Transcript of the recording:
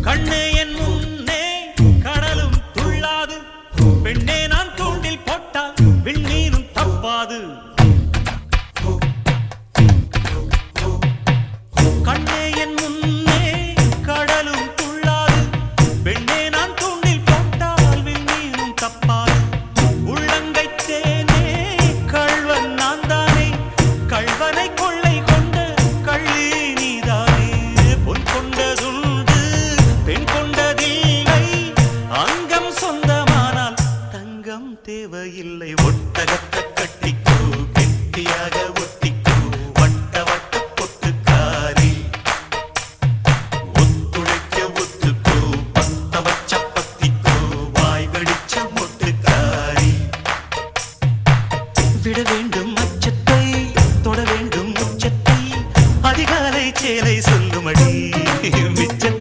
கண்ணே என் முன்னே கடலும் துள்ளாது, பெண்ணே நான் தூண்டில் போட்டால் விண்ணீரும் தப்பாது. கண்ணே என் முன்னே கடலும் துள்ளாது, பெண்ணே நான் தூண்டில் போட்டால் விண்ணீரும் தப்பாது. உள்ளங்கை தேனே கள்வன் நான் தானே, கள்வனை கொள்ளை கொண்ட கள்ளி நீதானே. பொன் கொண்டதுண்டு பெண் கொண்டதில்லை, அங்கம் சொந்தமானால் தங்கம் தேவையில்லை. ஒட்டகத்தை